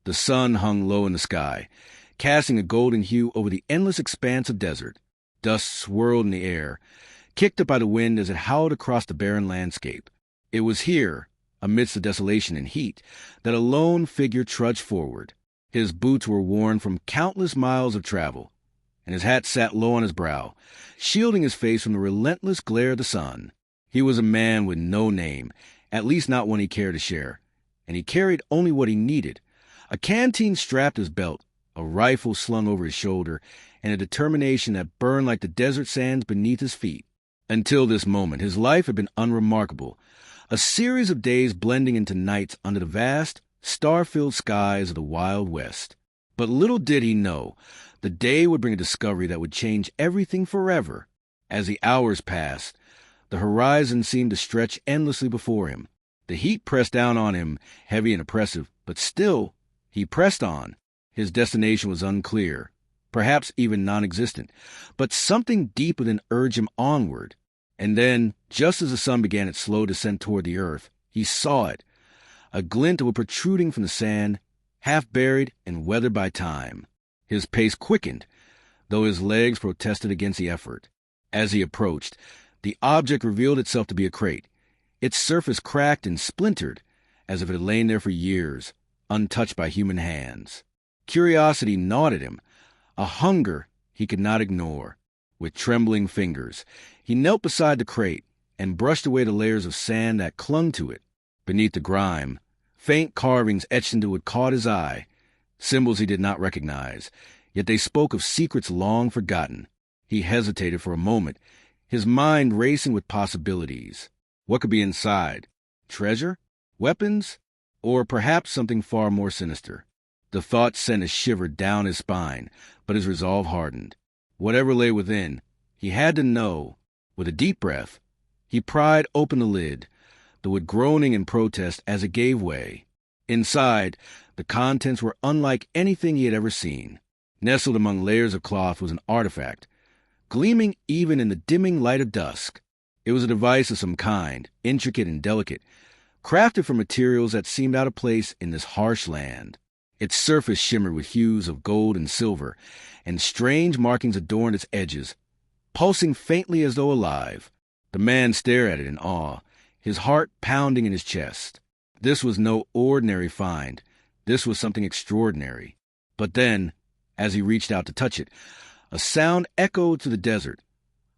The sun hung low in the sky, casting a golden hue over the endless expanse of desert. Dust swirled in the air, kicked up by the wind as it howled across the barren landscape. It was here, amidst the desolation and heat, that a lone figure trudged forward. His boots were worn from countless miles of travel, and his hat sat low on his brow, shielding his face from the relentless glare of the sun. He was a man with no name, at least not one he cared to share, and he carried only what he needed: a canteen strapped to his belt, a rifle slung over his shoulder, and a determination that burned like the desert sands beneath his feet. Until this moment, his life had been unremarkable, a series of days blending into nights under the vast, star-filled skies of the Wild West. But little did he know, the day would bring a discovery that would change everything forever. As the hours passed, the horizon seemed to stretch endlessly before him. The heat pressed down on him, heavy and oppressive, but still, he pressed on. His destination was unclear, perhaps even non-existent, but something deep within urged him onward. And then, just as the sun began its slow descent toward the earth, he saw it, a glint of it protruding from the sand, half buried and weathered by time. His pace quickened, though his legs protested against the effort. As he approached, the object revealed itself to be a crate, its surface cracked and splintered, as if it had lain there for years, untouched by human hands. Curiosity gnawed at him, a hunger he could not ignore. With trembling fingers, he knelt beside the crate and brushed away the layers of sand that clung to it. Beneath the grime, faint carvings etched into it caught his eye, symbols he did not recognize, yet they spoke of secrets long forgotten. He hesitated for a moment, his mind racing with possibilities. What could be inside? Treasure? Weapons? Or perhaps something far more sinister? The thought sent a shiver down his spine, but his resolve hardened. Whatever lay within, he had to know. With a deep breath, he pried open the lid, though with groaning in protest as it gave way. Inside, the contents were unlike anything he had ever seen. Nestled among layers of cloth was an artifact, gleaming even in the dimming light of dusk. It was a device of some kind, intricate and delicate, crafted from materials that seemed out of place in this harsh land. Its surface shimmered with hues of gold and silver, and strange markings adorned its edges, pulsing faintly as though alive. The man stared at it in awe, his heart pounding in his chest. This was no ordinary find. This was something extraordinary. But then, as he reached out to touch it, a sound echoed through the desert,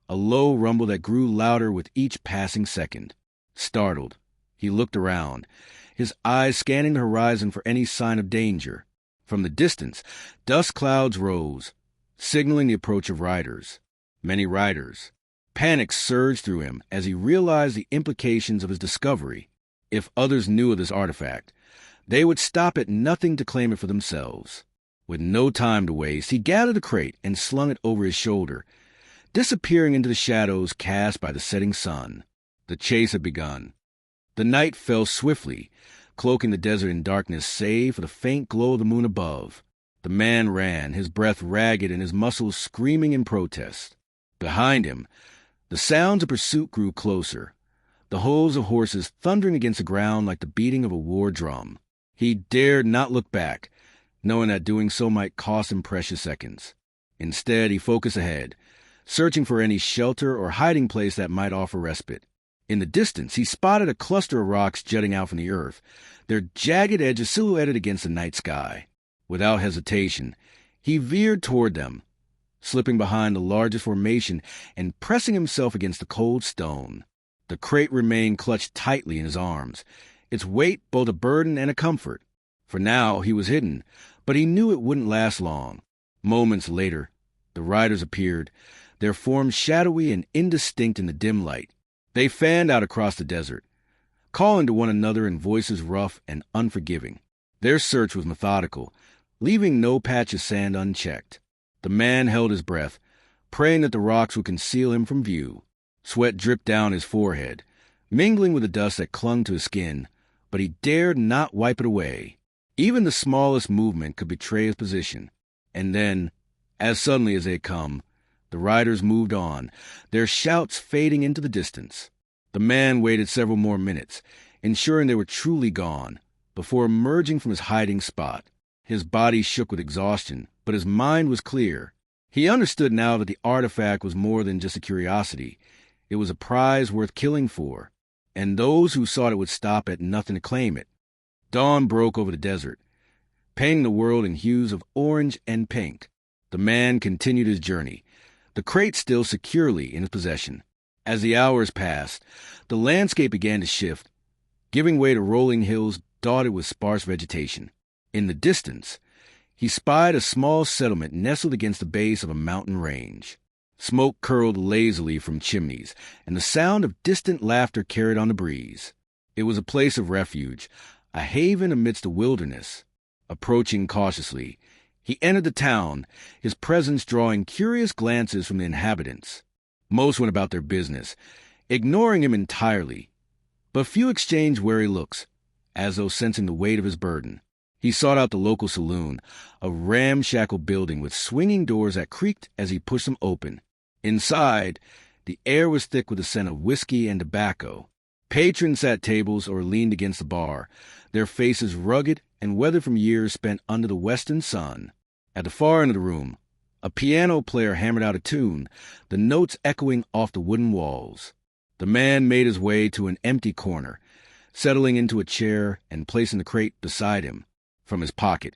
a low rumble that grew louder with each passing second. Startled, he looked around, his eyes scanning the horizon for any sign of danger. From the distance, dust clouds rose, signaling the approach of riders. Many riders. Panic surged through him as he realized the implications of his discovery. If others knew of this artifact, they would stop at nothing to claim it for themselves. With no time to waste, he gathered the crate and slung it over his shoulder, disappearing into the shadows cast by the setting sun. The chase had begun. The night fell swiftly, cloaking the desert in darkness save for the faint glow of the moon above. The man ran, his breath ragged and his muscles screaming in protest. Behind him, the sounds of pursuit grew closer, the hooves of horses thundering against the ground like the beating of a war drum. He dared not look back, knowing that doing so might cost him precious seconds. Instead, he focused ahead, searching for any shelter or hiding place that might offer respite. In the distance, he spotted a cluster of rocks jutting out from the earth, their jagged edges silhouetted against the night sky. Without hesitation, he veered toward them, slipping behind the largest formation and pressing himself against the cold stone. The crate remained clutched tightly in his arms, its weight both a burden and a comfort. For now he was hidden, but he knew it wouldn't last long. Moments later, the riders appeared, their forms shadowy and indistinct in the dim light. They fanned out across the desert, calling to one another in voices rough and unforgiving. Their search was methodical, leaving no patch of sand unchecked. The man held his breath, praying that the rocks would conceal him from view. Sweat dripped down his forehead, mingling with the dust that clung to his skin, but he dared not wipe it away. Even the smallest movement could betray his position. And then, as suddenly as they had come, the riders moved on, their shouts fading into the distance. The man waited several more minutes, ensuring they were truly gone, before emerging from his hiding spot. His body shook with exhaustion, but his mind was clear. He understood now that the artifact was more than just a curiosity. It was a prize worth killing for, and those who sought it would stop at nothing to claim it. Dawn broke over the desert, painting the world in hues of orange and pink. The man continued his journey, the crate still securely in his possession. As the hours passed, the landscape began to shift, giving way to rolling hills dotted with sparse vegetation. In the distance, he spied a small settlement nestled against the base of a mountain range. Smoke curled lazily from chimneys, and the sound of distant laughter carried on the breeze. It was a place of refuge, a haven amidst the wilderness. Approaching cautiously, he entered the town, his presence drawing curious glances from the inhabitants. Most went about their business, ignoring him entirely, but few exchanged wary looks, as though sensing the weight of his burden. He sought out the local saloon, a ramshackle building with swinging doors that creaked as he pushed them open. Inside, the air was thick with the scent of whiskey and tobacco. Patrons sat at tables or leaned against the bar, their faces rugged and weathered from years spent under the western sun. At the far end of the room, a piano player hammered out a tune, the notes echoing off the wooden walls. The man made his way to an empty corner, settling into a chair and placing the crate beside him. From his pocket,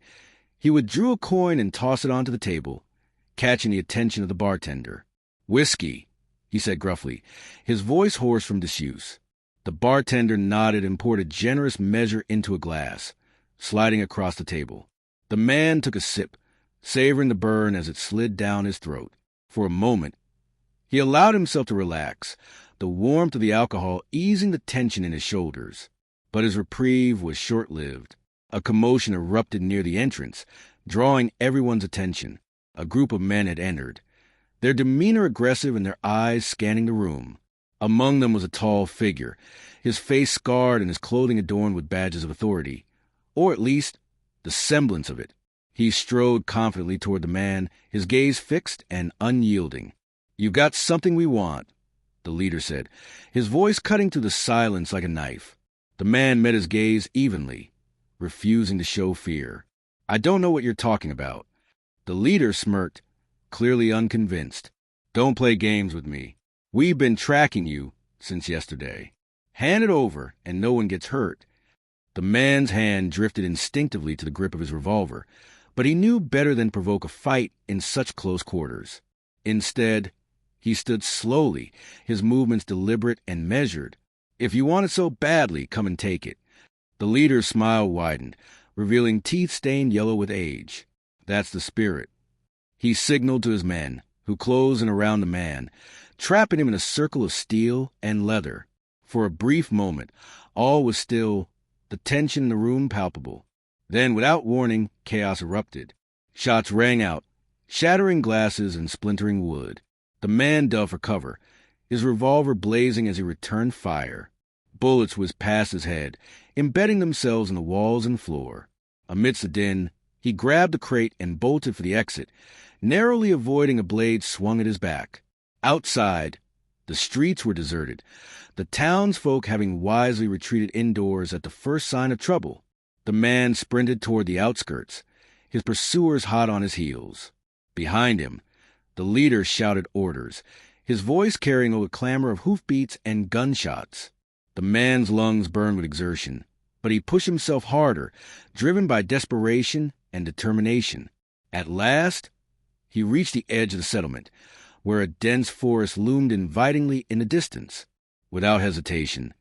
he withdrew a coin and tossed it onto the table, catching the attention of the bartender. "Whiskey," he said gruffly, his voice hoarse from disuse. The bartender nodded and poured a generous measure into a glass, sliding across the table. The man took a sip, savoring the burn as it slid down his throat. For a moment, he allowed himself to relax, the warmth of the alcohol easing the tension in his shoulders. But his reprieve was short-lived. A commotion erupted near the entrance, drawing everyone's attention. A group of men had entered, their demeanor aggressive and their eyes scanning the room. Among them was a tall figure, his face scarred and his clothing adorned with badges of authority, or at least the semblance of it. He strode confidently toward the man, his gaze fixed and unyielding. "You've got something we want," the leader said, his voice cutting through the silence like a knife. The man met his gaze evenly, refusing to show fear. "I don't know what you're talking about." The leader smirked, clearly unconvinced. "Don't play games with me. We've been tracking you since yesterday. Hand it over, and no one gets hurt." The man's hand drifted instinctively to the grip of his revolver, but he knew better than provoke a fight in such close quarters. Instead, he stood slowly, his movements deliberate and measured. "If you want it so badly, come and take it." The leader's smile widened, revealing teeth stained yellow with age. "That's the spirit." He signaled to his men, who closed in around the man, trapping him in a circle of steel and leather. For a brief moment, all was still, the tension in the room palpable. Then, without warning, chaos erupted. Shots rang out, shattering glasses and splintering wood. The man dove for cover, his revolver blazing as he returned fire. Bullets whizzed past his head, embedding themselves in the walls and floor. Amidst the din, he grabbed the crate and bolted for the exit, narrowly avoiding a blade swung at his back. Outside, the streets were deserted, the townsfolk having wisely retreated indoors at the first sign of trouble. The man sprinted toward the outskirts, his pursuers hot on his heels. Behind him, the leader shouted orders, his voice carrying over clamor of hoofbeats and gunshots. The man's lungs burned with exertion, but he pushed himself harder, driven by desperation and determination. At last, he reached the edge of the settlement, where a dense forest loomed invitingly in the distance. Without hesitation,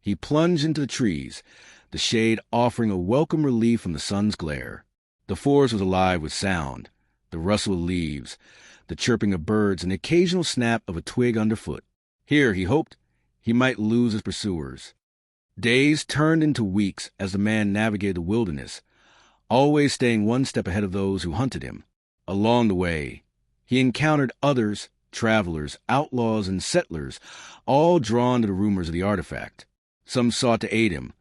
he plunged into the trees, the shade offering a welcome relief from the sun's glare. The forest was alive with sound, the rustle of leaves, the chirping of birds, and the occasional snap of a twig underfoot. Here, he hoped, he might lose his pursuers. Days turned into weeks as the man navigated the wilderness, always staying one step ahead of those who hunted him. Along the way, he encountered others, travelers, outlaws, and settlers, all drawn to the rumors of the artifact. Some sought to aid him,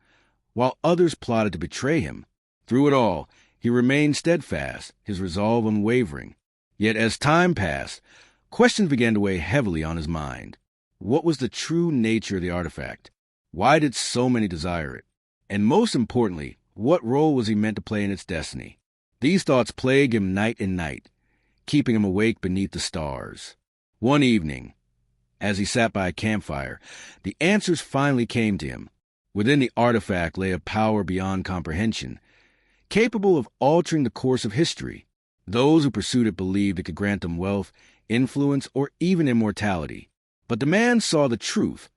while others plotted to betray him. Through it all, he remained steadfast, his resolve unwavering. Yet as time passed, questions began to weigh heavily on his mind. What was the true nature of the artifact? Why did so many desire it? And most importantly, what role was he meant to play in its destiny? These thoughts plague him night and night, keeping him awake beneath the stars. One evening, as he sat by a campfire, the answers finally came to him. Within the artifact lay a power beyond comprehension, capable of altering the course of history. Those who pursued it believed it could grant them wealth, influence, or even immortality. But the man saw the truth.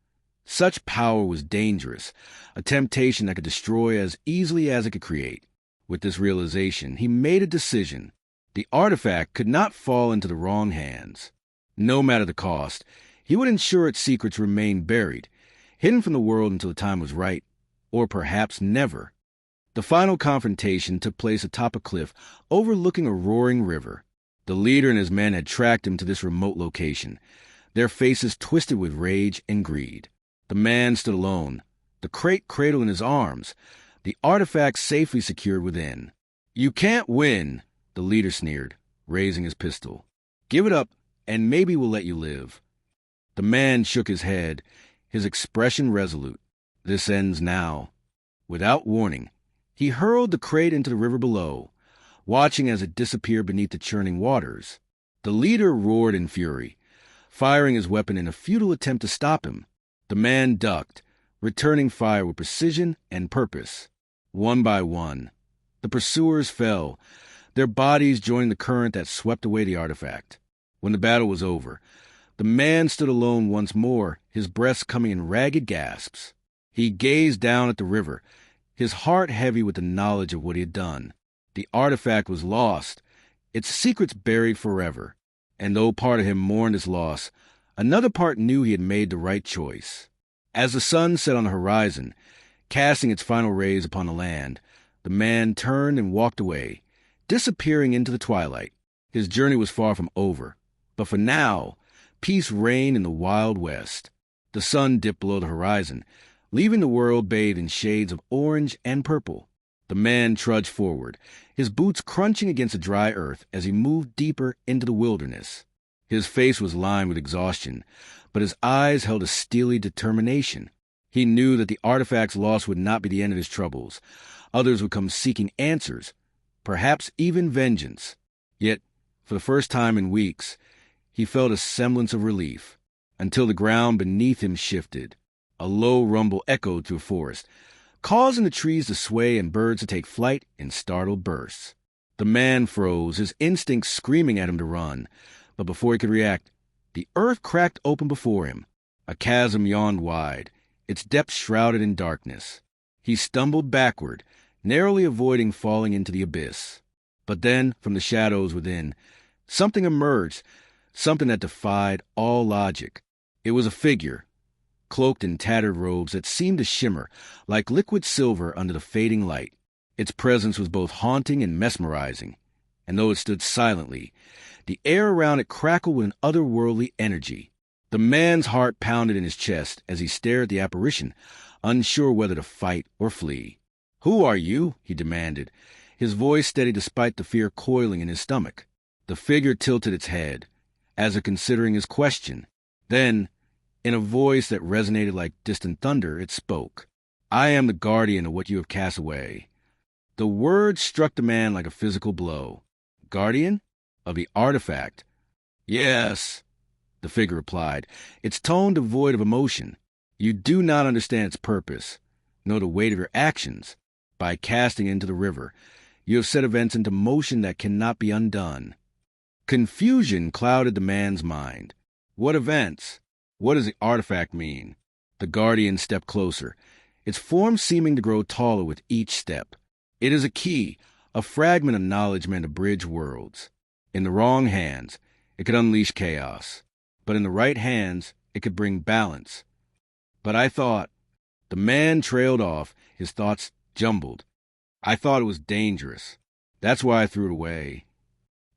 Such power was dangerous, a temptation that could destroy as easily as it could create. With this realization, he made a decision. The artifact could not fall into the wrong hands. No matter the cost, he would ensure its secrets remained buried, hidden from the world until the time was right, or perhaps never. The final confrontation took place atop a cliff overlooking a roaring river. The leader and his men had tracked him to this remote location, their faces twisted with rage and greed. The man stood alone, the crate cradled in his arms, the artifact safely secured within. "You can't win," the leader sneered, raising his pistol. "Give it up, and maybe we'll let you live." The man shook his head, his expression resolute. "This ends now." Without warning, he hurled the crate into the river below, watching as it disappeared beneath the churning waters. The leader roared in fury, firing his weapon in a futile attempt to stop him. The man ducked, returning fire with precision and purpose. One by one, the pursuers fell, their bodies joining the current that swept away the artifact. When the battle was over, the man stood alone once more, his breath coming in ragged gasps. He gazed down at the river, his heart heavy with the knowledge of what he had done. The artifact was lost, its secrets buried forever. And though part of him mourned his loss, another part knew he had made the right choice. As the sun set on the horizon, casting its final rays upon the land, the man turned and walked away, disappearing into the twilight. His journey was far from over, but for now, peace reigned in the Wild West. The sun dipped below the horizon, leaving the world bathed in shades of orange and purple. The man trudged forward, his boots crunching against the dry earth as he moved deeper into the wilderness. His face was lined with exhaustion, but his eyes held a steely determination. He knew that the artifact's loss would not be the end of his troubles. Others would come seeking answers, perhaps even vengeance. Yet, for the first time in weeks, he felt a semblance of relief, until the ground beneath him shifted. A low rumble echoed through the forest, causing the trees to sway and birds to take flight in startled bursts. The man froze, his instincts screaming at him to run, but before he could react, the earth cracked open before him. A chasm yawned wide, its depths shrouded in darkness. He stumbled backward, narrowly avoiding falling into the abyss. But then, from the shadows within, something emerged, something that defied all logic. It was a figure, cloaked in tattered robes that seemed to shimmer like liquid silver under the fading light. Its presence was both haunting and mesmerizing, and though it stood silently, the air around it crackled with an otherworldly energy. The man's heart pounded in his chest as he stared at the apparition, unsure whether to fight or flee. "Who are you?" he demanded, his voice steady despite the fear coiling in his stomach. The figure tilted its head, as if considering his question. Then, in a voice that resonated like distant thunder, it spoke. "I am the guardian of what you have cast away." The words struck the man like a physical blow. "Guardian? Of the artifact?" "Yes," the figure replied, its tone devoid of emotion. "You do not understand its purpose, nor the weight of your actions. By casting it into the river, you have set events into motion that cannot be undone." Confusion clouded the man's mind. What events? What does the artifact mean? The guardian stepped closer, its form seeming to grow taller with each step. "It is a key, a fragment of knowledge meant to bridge worlds. In the wrong hands, it could unleash chaos. But in the right hands, it could bring balance. But I thought..." The man trailed off, his thoughts jumbled. "I thought it was dangerous. That's why I threw it away."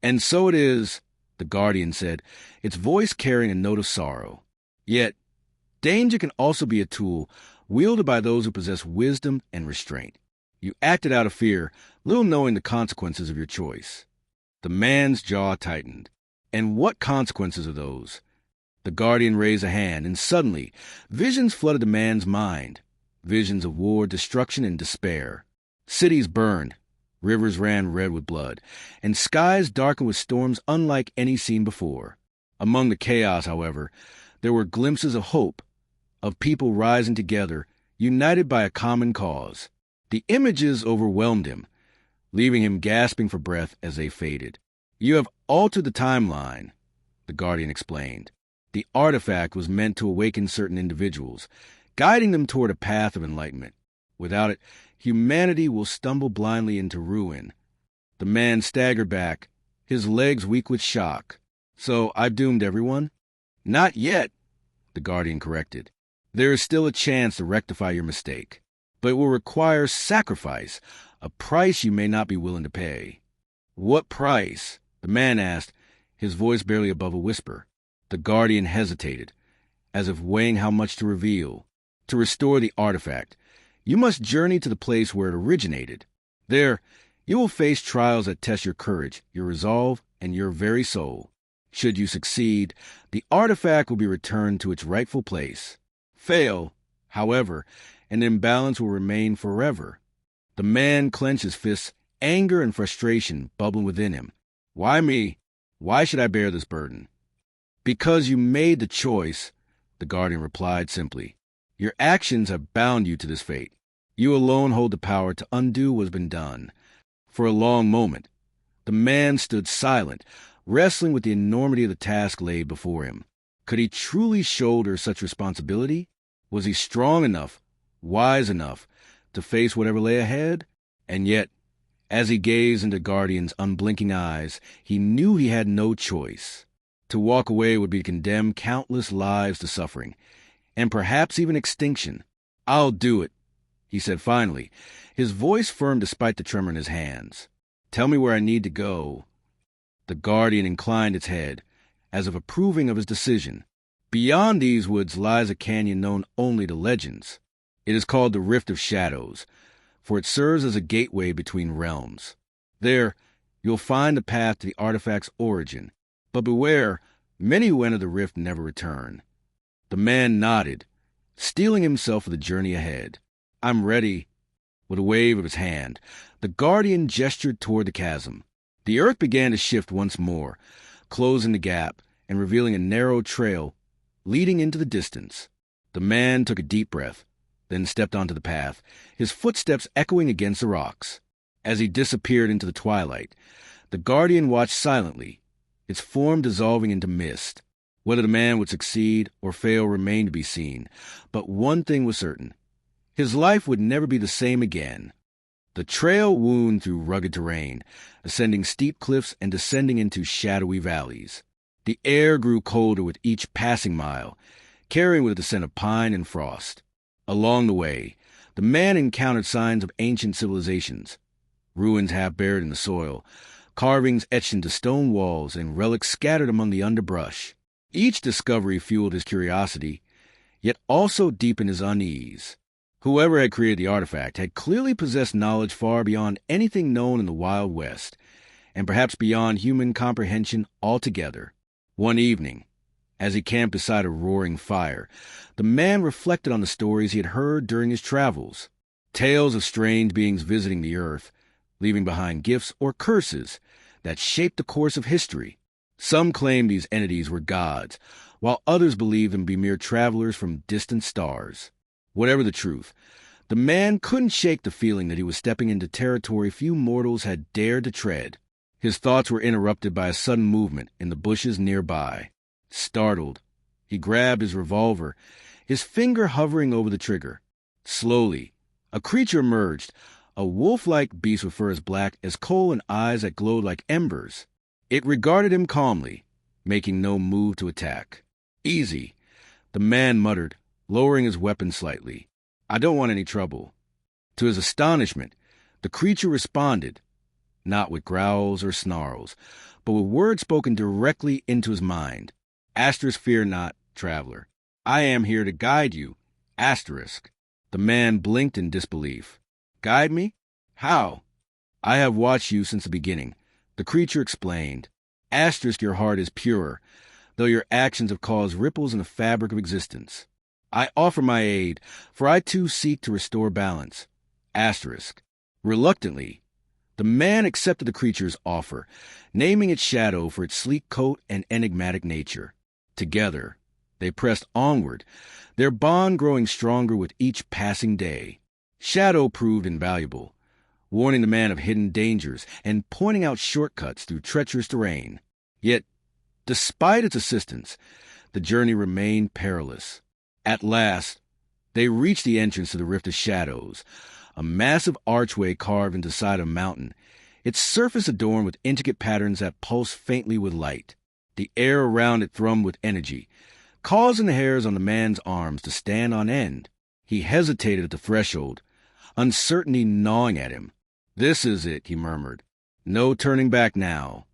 "And so it is," the guardian said, its voice carrying a note of sorrow. "Yet, danger can also be a tool wielded by those who possess wisdom and restraint. You acted out of fear, little knowing the consequences of your choice." The man's jaw tightened. "And what consequences are those?" The guardian raised a hand, and suddenly, visions flooded the man's mind. Visions of war, destruction, and despair. Cities burned, Rivers ran red with blood, and skies darkened with storms unlike any seen before. Among the chaos, however, there were glimpses of hope, of people rising together, united by a common cause. The images overwhelmed him, leaving him gasping for breath as they faded. "You have altered the timeline," the Guardian explained. "The artifact was meant to awaken certain individuals, guiding them toward a path of enlightenment. Without it, humanity will stumble blindly into ruin." The man staggered back, his legs weak with shock. "So I've doomed everyone?" "Not yet," the Guardian corrected. "There is still a chance to rectify your mistake. But it will require sacrifice, a price you may not be willing to pay." "What price?" the man asked, his voice barely above a whisper. The Guardian hesitated, as if weighing how much to reveal. "To restore the artifact, you must journey to the place where it originated. There, you will face trials that test your courage, your resolve, and your very soul. Should you succeed, the artifact will be returned to its rightful place. Fail, however, an imbalance will remain forever." The man clenched his fists, anger and frustration bubbling within him. "Why me? Why should I bear this burden?" "Because you made the choice," the Guardian replied simply. "Your actions have bound you to this fate. You alone hold the power to undo what has been done." For a long moment, the man stood silent, wrestling with the enormity of the task laid before him. Could he truly shoulder such responsibility? Was he strong enough, wise enough, to face whatever lay ahead? And yet, as he gazed into Guardian's unblinking eyes, he knew he had no choice. To walk away would be to condemn countless lives to suffering, and perhaps even extinction. "I'll do it," he said finally, his voice firm despite the tremor in his hands. "Tell me where I need to go." The Guardian inclined its head, as if approving of his decision. "Beyond these woods lies a canyon known only to legends. It is called the Rift of Shadows, for it serves as a gateway between realms. There, you'll find the path to the artifact's origin. But beware, many who enter the rift never return." The man nodded, steeling himself for the journey ahead. "I'm ready." With a wave of his hand, the Guardian gestured toward the chasm. The earth began to shift once more, closing the gap and revealing a narrow trail leading into the distance. The man took a deep breath, then stepped onto the path, his footsteps echoing against the rocks. As he disappeared into the twilight, the Guardian watched silently, its form dissolving into mist. Whether the man would succeed or fail remained to be seen, but one thing was certain. His life would never be the same again. The trail wound through rugged terrain, ascending steep cliffs and descending into shadowy valleys. The air grew colder with each passing mile, carrying with it the scent of pine and frost. Along the way, the man encountered signs of ancient civilizations, ruins half buried in the soil, carvings etched into stone walls, and relics scattered among the underbrush. Each discovery fueled his curiosity, yet also deepened his unease. Whoever had created the artifact had clearly possessed knowledge far beyond anything known in the Wild West, and perhaps beyond human comprehension altogether. One evening, as he camped beside a roaring fire, the man reflected on the stories he had heard during his travels. Tales of strange beings visiting the earth, leaving behind gifts or curses that shaped the course of history. Some claimed these entities were gods, while others believed them to be mere travelers from distant stars. Whatever the truth, the man couldn't shake the feeling that he was stepping into territory few mortals had dared to tread. His thoughts were interrupted by a sudden movement in the bushes nearby. Startled, he grabbed his revolver, his finger hovering over the trigger. Slowly, a creature emerged, a wolf-like beast with fur as black as coal and eyes that glowed like embers. It regarded him calmly, making no move to attack. "Easy," the man muttered, lowering his weapon slightly. "I don't want any trouble." To his astonishment, the creature responded, not with growls or snarls, but with words spoken directly into his mind. "Fear not, traveler. I am here to guide you. Asterisk." The man blinked in disbelief. "Guide me? How?" "I have watched you since the beginning," the creature explained. Asterisk, your heart is purer, though your actions have caused ripples in the fabric of existence. I offer my aid, for I too seek to restore balance. Asterisk. Reluctantly, The man accepted the creature's offer, naming its shadow for its sleek coat and enigmatic nature. Together, they pressed onward, their bond growing stronger with each passing day. Shadow proved invaluable, warning the man of hidden dangers and pointing out shortcuts through treacherous terrain. Yet, despite its assistance, the journey remained perilous. At last, they reached the entrance to the Rift of Shadows, a massive archway carved into the side of a mountain, its surface adorned with intricate patterns that pulsed faintly with light. The air around it thrummed with energy, causing the hairs on the man's arms to stand on end. He hesitated at the threshold, uncertainty gnawing at him. "This is it," he murmured. "No turning back now."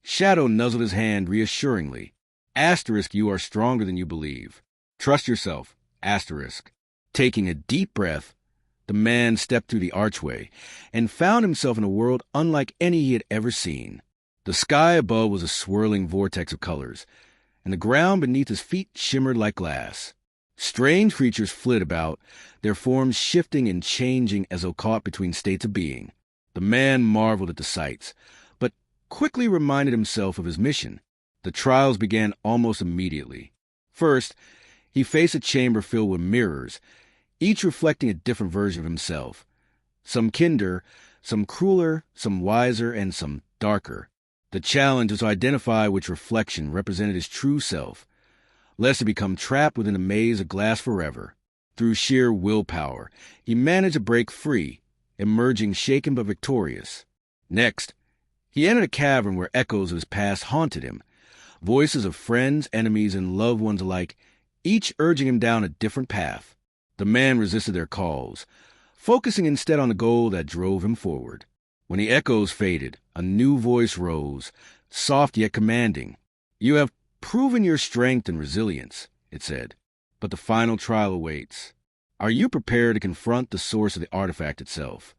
Shadow nuzzled his hand reassuringly. "Asterisk, you are stronger than you believe. Trust yourself. Asterisk." Taking a deep breath, the man stepped through the archway and found himself in a world unlike any he had ever seen. The sky above was a swirling vortex of colors, and the ground beneath his feet shimmered like glass. Strange creatures flit about, their forms shifting and changing as though caught between states of being. The man marveled at the sights, but quickly reminded himself of his mission. The trials began almost immediately. First, he faced a chamber filled with mirrors, each reflecting a different version of himself. Some kinder, some crueler, some wiser, and some darker. The challenge was to identify which reflection represented his true self, lest he become trapped within a maze of glass forever. Through sheer willpower, he managed to break free, emerging shaken but victorious. Next, he entered a cavern where echoes of his past haunted him, voices of friends, enemies, and loved ones alike, each urging him down a different path. The man resisted their calls, focusing instead on the goal that drove him forward. When the echoes faded, a new voice rose, soft yet commanding. "You have proven your strength and resilience," it said, "but the final trial awaits. Are you prepared to confront the source of the artifact itself?"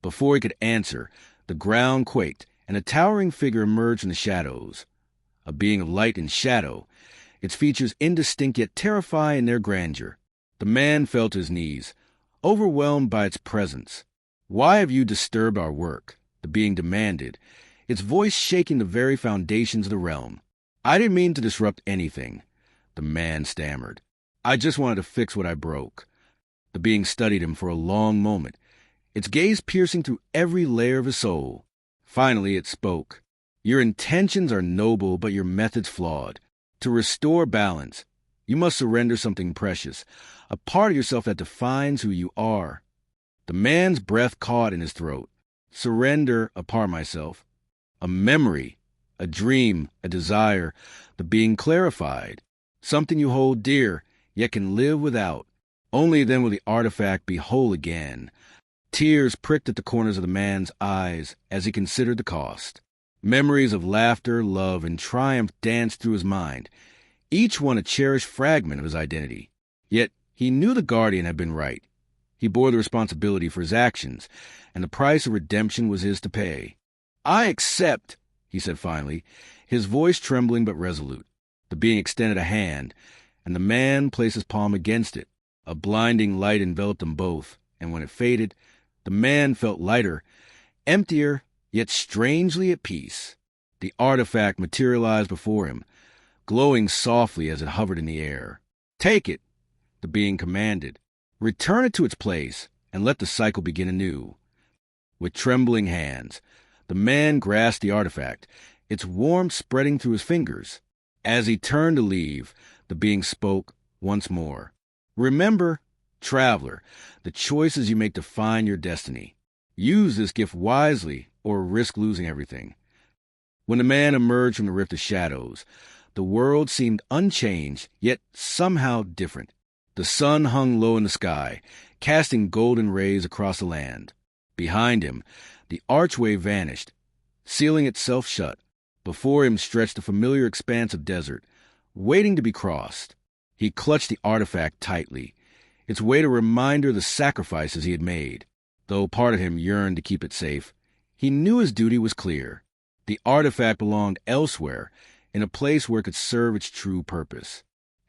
Before he could answer, the ground quaked, and a towering figure emerged from the shadows. A being of light and shadow, its features indistinct yet terrifying in their grandeur. The man fell to his knees, overwhelmed by its presence. "Why have you disturbed our work?" the being demanded, its voice shaking the very foundations of the realm. "I didn't mean to disrupt anything," the man stammered. "I just wanted to fix what I broke." The being studied him for a long moment, its gaze piercing through every layer of his soul. Finally it spoke. "Your intentions are noble, but your methods flawed. To restore balance, you must surrender something precious, a part of yourself that defines who you are." The man's breath caught in his throat. "Surrender a part of myself, a memory, a dream, a desire," the being clarified. "Something you hold dear, yet can live without. Only then will the artifact be whole again." Tears pricked at the corners of the man's eyes as he considered the cost. Memories of laughter, love, and triumph danced through his mind, each one a cherished fragment of his identity. Yet he knew the guardian had been right. He bore the responsibility for his actions, and the price of redemption was his to pay. "I accept," he said finally, his voice trembling but resolute. The being extended a hand, and the man placed his palm against it. A blinding light enveloped them both, and when it faded, the man felt lighter, emptier, yet strangely at peace. The artifact materialized before him, glowing softly as it hovered in the air. "Take it," the being commanded. "Return it to its place, and let the cycle begin anew." With trembling hands, the man grasped the artifact, its warmth spreading through his fingers. As he turned to leave, the being spoke once more. "Remember, traveler, the choices you make define your destiny. Use this gift wisely, or risk losing everything." When the man emerged from the Rift of Shadows, the world seemed unchanged, yet somehow different. The sun hung low in the sky, casting golden rays across the land. Behind him, the archway vanished, sealing itself shut. Before him stretched the familiar expanse of desert, waiting to be crossed. He clutched the artifact tightly, its weight a reminder of the sacrifices he had made. Though part of him yearned to keep it safe, he knew his duty was clear. The artifact belonged elsewhere, in a place where it could serve its true purpose.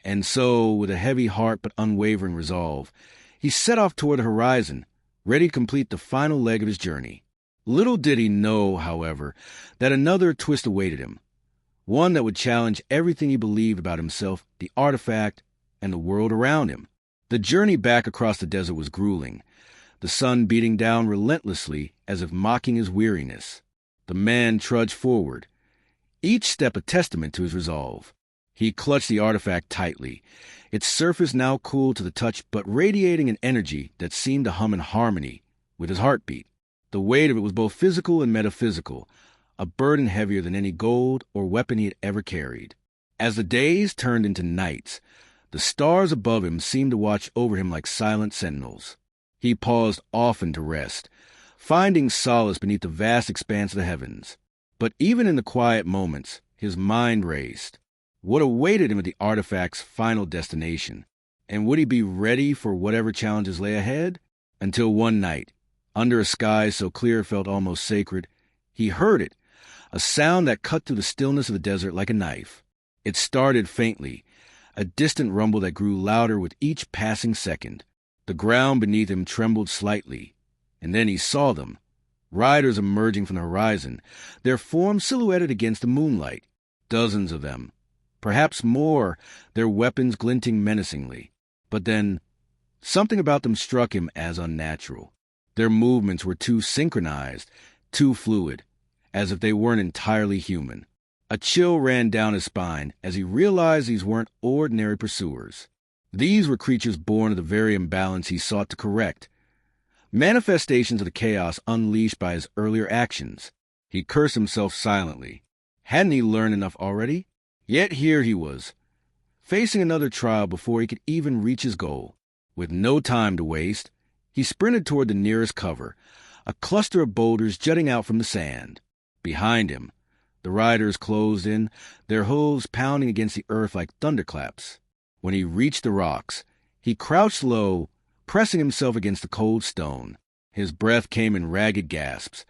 And so, with a heavy heart but unwavering resolve, he set off toward the horizon, ready to complete the final leg of his journey. Little did he know, however, that another twist awaited him, one that would challenge everything he believed about himself, the artifact, and the world around him. The journey back across the desert was grueling, the sun beating down relentlessly as if mocking his weariness. The man trudged forward, each step a testament to his resolve. He clutched the artifact tightly, its surface now cool to the touch but radiating an energy that seemed to hum in harmony with his heartbeat. The weight of it was both physical and metaphysical, a burden heavier than any gold or weapon he had ever carried. As the days turned into nights, the stars above him seemed to watch over him like silent sentinels. He paused often to rest, finding solace beneath the vast expanse of the heavens. But even in the quiet moments, his mind raced. What awaited him at the artifact's final destination? And would he be ready for whatever challenges lay ahead? Until one night, under a sky so clear it felt almost sacred, he heard it, a sound that cut through the stillness of the desert like a knife. It started faintly, a distant rumble that grew louder with each passing second. The ground beneath him trembled slightly, and then he saw them, riders emerging from the horizon, their forms silhouetted against the moonlight. Dozens of them, perhaps more, their weapons glinting menacingly. But then, something about them struck him as unnatural. Their movements were too synchronized, too fluid, as if they weren't entirely human. A chill ran down his spine as he realized these weren't ordinary pursuers. These were creatures born of the very imbalance he sought to correct, manifestations of the chaos unleashed by his earlier actions. He cursed himself silently. Hadn't he learned enough already? Yet here he was, facing another trial before he could even reach his goal. With no time to waste, he sprinted toward the nearest cover, a cluster of boulders jutting out from the sand. Behind him, the riders closed in, their hooves pounding against the earth like thunderclaps. When he reached the rocks, he crouched low, pressing himself against the cold stone. His breath came in ragged gasps,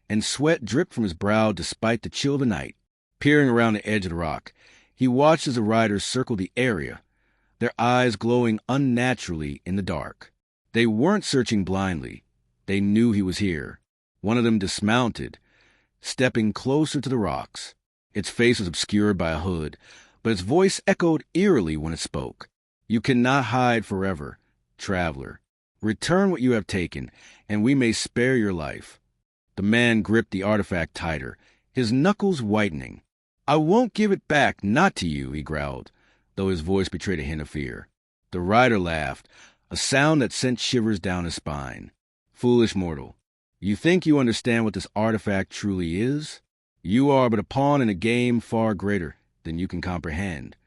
and sweat dripped from his brow despite the chill of the night. Peering around the edge of the rock, he watched as the riders circled the area, their eyes glowing unnaturally in the dark. They weren't searching blindly. They knew he was here. One of them dismounted, stepping closer to the rocks. Its face was obscured by a hood, but its voice echoed eerily when it spoke. "You cannot hide forever, traveler. Return what you have taken, and we may spare your life." The man gripped the artifact tighter, his knuckles whitening. "I won't give it back, not to you," he growled, though his voice betrayed a hint of fear. The rider laughed, a sound that sent shivers down his spine. "Foolish mortal, you think you understand what this artifact truly is? You are but a pawn in a game far greater than you can comprehend."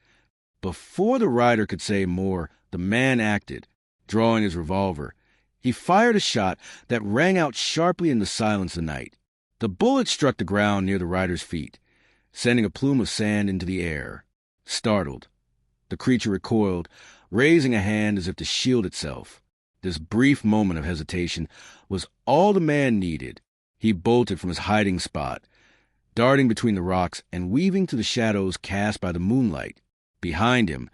Before the rider could say more, the man acted. Drawing his revolver, he fired a shot that rang out sharply in the silence of the night. The bullet struck the ground near the rider's feet, sending a plume of sand into the air. Startled, the creature recoiled, raising a hand as if to shield itself. This brief moment of hesitation was all the man needed. He bolted from his hiding spot, darting between the rocks and weaving through the shadows cast by the moonlight. Behind him,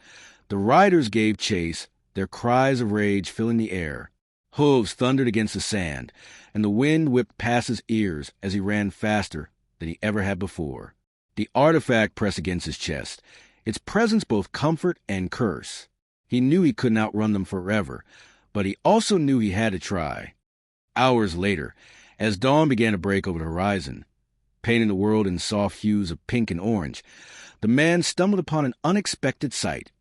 the riders gave chase, their cries of rage filling the air. Hooves thundered against the sand, and the wind whipped past his ears as he ran faster than he ever had before. The artifact pressed against his chest, its presence both comfort and curse. He knew he couldn't outrun them forever, but he also knew he had to try. Hours later, as dawn began to break over the horizon, painting the world in soft hues of pink and orange, the man stumbled upon an unexpected sight,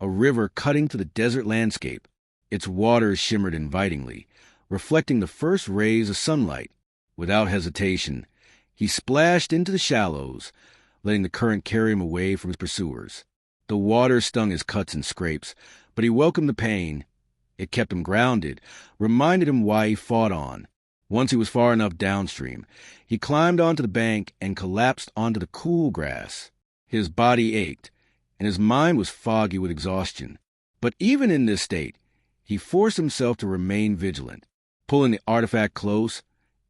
a river cutting through the desert landscape. Its waters shimmered invitingly, reflecting the first rays of sunlight. Without hesitation, he splashed into the shallows, letting the current carry him away from his pursuers. The water stung his cuts and scrapes, but he welcomed the pain. It kept him grounded, reminded him why he fought on. Once he was far enough downstream, he climbed onto the bank and collapsed onto the cool grass. His body ached, and his mind was foggy with exhaustion. But even in this state, he forced himself to remain vigilant. Pulling the artifact close,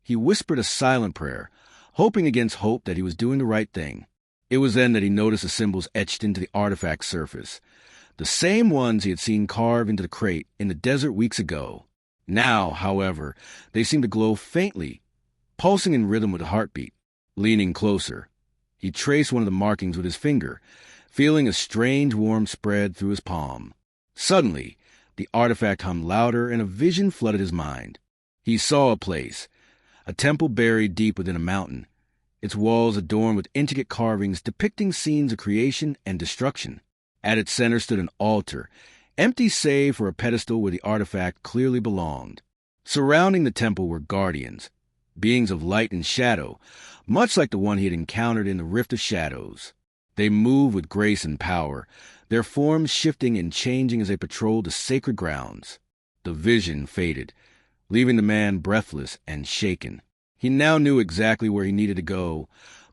he whispered a silent prayer, hoping against hope that he was doing the right thing. It was then that he noticed the symbols etched into the artifact's surface, the same ones he had seen carved into the crate in the desert weeks ago. Now, however, they seemed to glow faintly, pulsing in rhythm with a heartbeat. Leaning closer, he traced one of the markings with his finger, feeling a strange warmth spread through his palm. Suddenly, the artifact hummed louder and a vision flooded his mind. He saw a place, a temple buried deep within a mountain, its walls adorned with intricate carvings depicting scenes of creation and destruction. At its center stood an altar, empty save for a pedestal where the artifact clearly belonged. Surrounding the temple were guardians, beings of light and shadow, much like the one he had encountered in the Rift of Shadows. They moved with grace and power, their forms shifting and changing as they patrolled the sacred grounds. The vision faded, leaving the man breathless and shaken. He now knew exactly where he needed to go,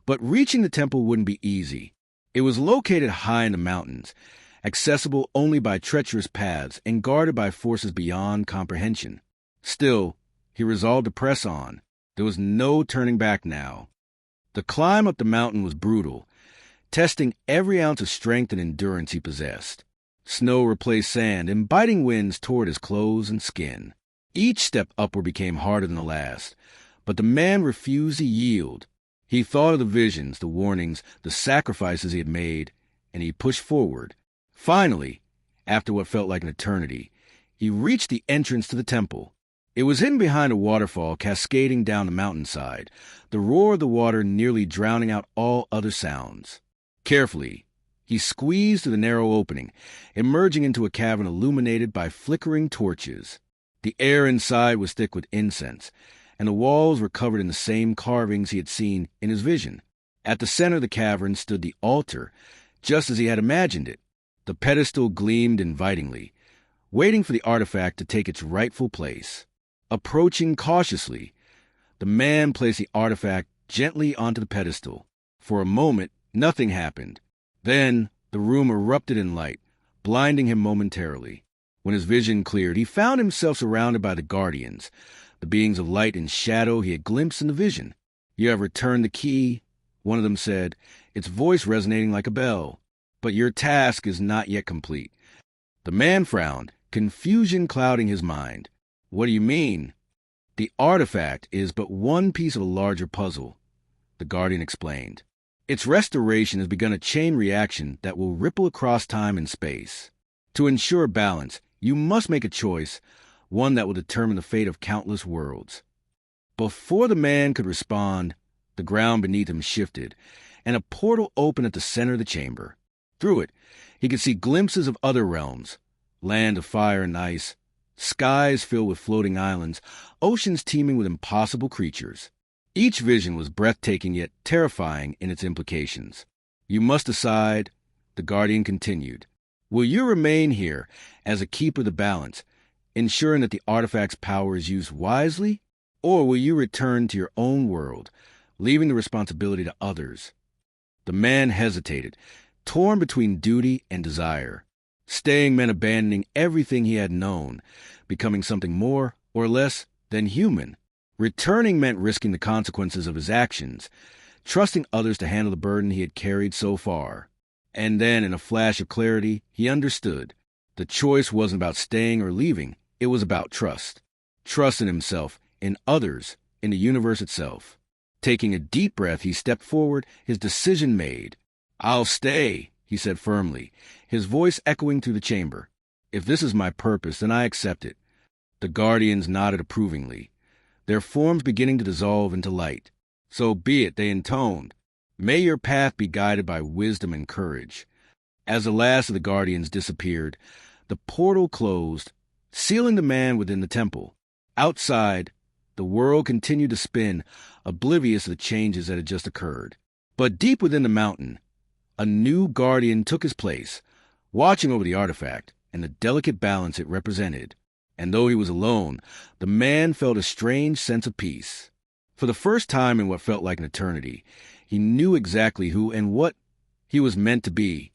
but reaching the temple wouldn't be easy. It was located high in the mountains, accessible only by treacherous paths and guarded by forces beyond comprehension. Still, he resolved to press on. There was no turning back now. The climb up the mountain was brutal, testing every ounce of strength and endurance he possessed. Snow replaced sand, and biting winds tore at his clothes and skin. Each step upward became harder than the last, but the man refused to yield. He thought of the visions, the warnings, the sacrifices he had made, and he pushed forward. Finally, after what felt like an eternity, he reached the entrance to the temple. It was hidden behind a waterfall cascading down the mountainside, the roar of the water nearly drowning out all other sounds. Carefully, he squeezed through the narrow opening, emerging into a cavern illuminated by flickering torches. The air inside was thick with incense, and the walls were covered in the same carvings he had seen in his vision. At the center of the cavern stood the altar, just as he had imagined it. The pedestal gleamed invitingly, waiting for the artifact to take its rightful place. Approaching cautiously, the man placed the artifact gently onto the pedestal. For a moment, nothing happened. Then, the room erupted in light, blinding him momentarily. When his vision cleared, he found himself surrounded by the guardians, the beings of light and shadow he had glimpsed in the vision. "You have returned the key," one of them said, its voice resonating like a bell. "But your task is not yet complete." The man frowned, confusion clouding his mind. "What do you mean?" "The artifact is but one piece of a larger puzzle," the guardian explained. "Its restoration has begun a chain reaction that will ripple across time and space. To ensure balance, you must make a choice, one that will determine the fate of countless worlds." Before the man could respond, the ground beneath him shifted, and a portal opened at the center of the chamber. Through it, he could see glimpses of other realms, land of fire and ice, skies filled with floating islands, oceans teeming with impossible creatures. Each vision was breathtaking yet terrifying in its implications. "You must decide," the guardian continued. "Will you remain here as a keeper of the balance, ensuring that the artifact's power is used wisely, or will you return to your own world, leaving the responsibility to others?" The man hesitated, torn between duty and desire. Staying meant abandoning everything he had known, becoming something more or less than human. Returning meant risking the consequences of his actions, trusting others to handle the burden he had carried so far. And then, in a flash of clarity, he understood. The choice wasn't about staying or leaving. It was about trust. Trust in himself, in others, in the universe itself. Taking a deep breath, he stepped forward, his decision made. "I'll stay," he said firmly, his voice echoing through the chamber. "If this is my purpose, then I accept it." The guardians nodded approvingly, their forms beginning to dissolve into light. "So be it," they intoned. "May your path be guided by wisdom and courage." As the last of the guardians disappeared, the portal closed, sealing the man within the temple. Outside, the world continued to spin, oblivious of the changes that had just occurred. But deep within the mountain, a new guardian took his place, watching over the artifact and the delicate balance it represented. And though he was alone, the man felt a strange sense of peace. For the first time in what felt like an eternity, he knew exactly who and what he was meant to be.